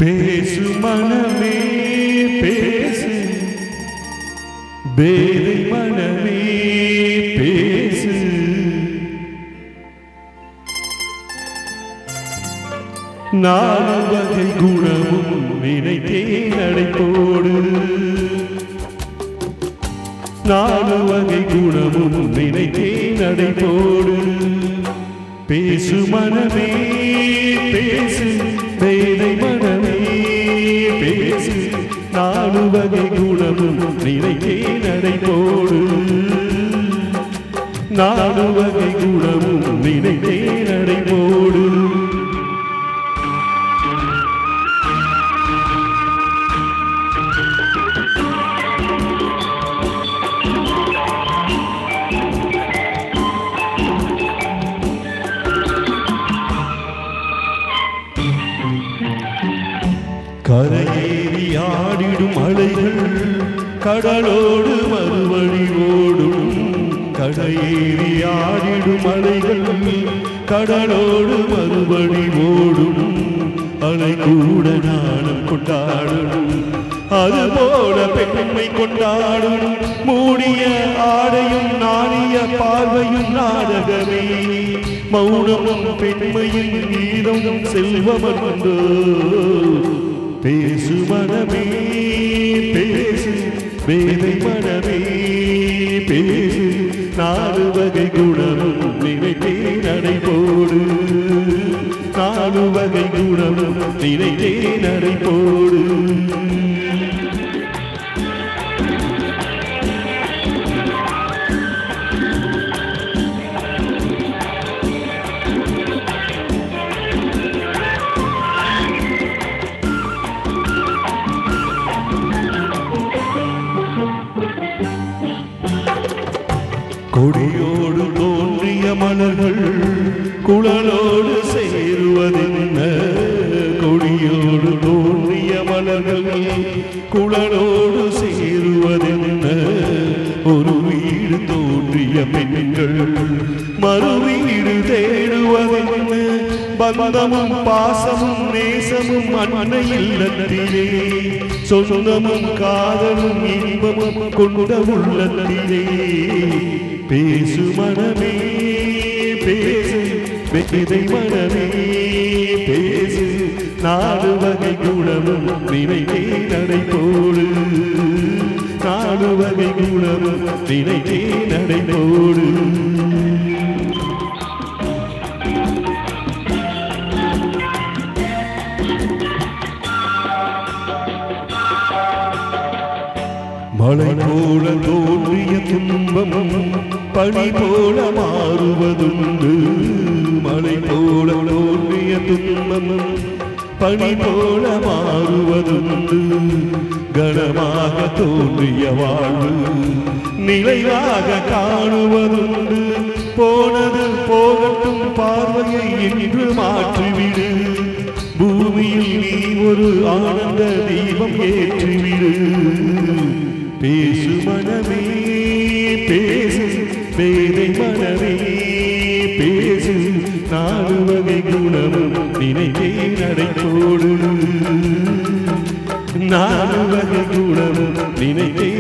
பேசு மனமே பேசு, பேதை மனமே பேசு. நாலு வகை குணமும் நினைத்தே நடைபோடு, நாலு வகை குணமும் நினைத்தே நடைபோடு. பேசு மனமே பேசு, பேதை மனமே பேசு. நாலு வகை குணமும் நினைத்தே நடைபோடு, நாலு வகை குணமும் நினைத்தே நடைபோடு. கரையேறி ஆடிடும் அலைகள் கடலோடு மறுவழி ஓடும். கரையேறி ஆடிடும் அலைகள் கடலோடு மறுவழி ஓடும். அலை கூட நானும் கொண்டாடும், அதுபோல பெண்மை கொண்டாடும். மூடிய ஆடையும் நாணிய பார்வையும் நாடகமே, மௌனமும் பெண்மையின் கீதமும் செல்வமன்றோ. பேசு மனமே பேசு, பேதை மனமே பேசு. நாலு வகை குணமும் நினைத்தே நடைபோடு, நாலு வகை குணமும் நினைத்தே நடைபோடு. கொடியோடு தோன்றிய மலர்கள் குழலோடு சேருவதென்ன. கொடியோடு தோன்றிய மலர்கள் குழலோடு சேருவதென்ன. ஒரு வீடு தோன்றிய பெண்கள் மறு வீடு தேடுவதென்ன. பந்தமும் பாசமும் நேசமும் அன்னை இல்லத்திலே, சொந்தமும் காதலும் இன்பமும் கொண்ட உள்ளத்திலே. பேசு மனமே பேசு, பேதை மனமே பேசு. நாலு வகை குணமும் நினைத்தே நடைபோடு, நாலு வகை குணமும் நினைத்தே நடைபோடு. மழை போல தோன்றிய துன்பமும் பனி போல மாறுவதுண்டு. மழை போல தோன்றிய துன்பமும் பனி போல மாறுவதுண்டு. கனமாக தோன்றிய வாழ்வு நிலையாக காணுவதுண்டு. போனது போகட்டும், பார்வையை இன்று மாற்றிவிடு. பூமியில் நீ ஒரு ஆனந்த தீபம் ஏற்றிவிடு. பேசு மனமே பேசு, பேதை மனமே பேசு. நாலு வகை குணமும் நினைத்தே நடைபோடு, நாலு வகை குணமும் நினைத்தே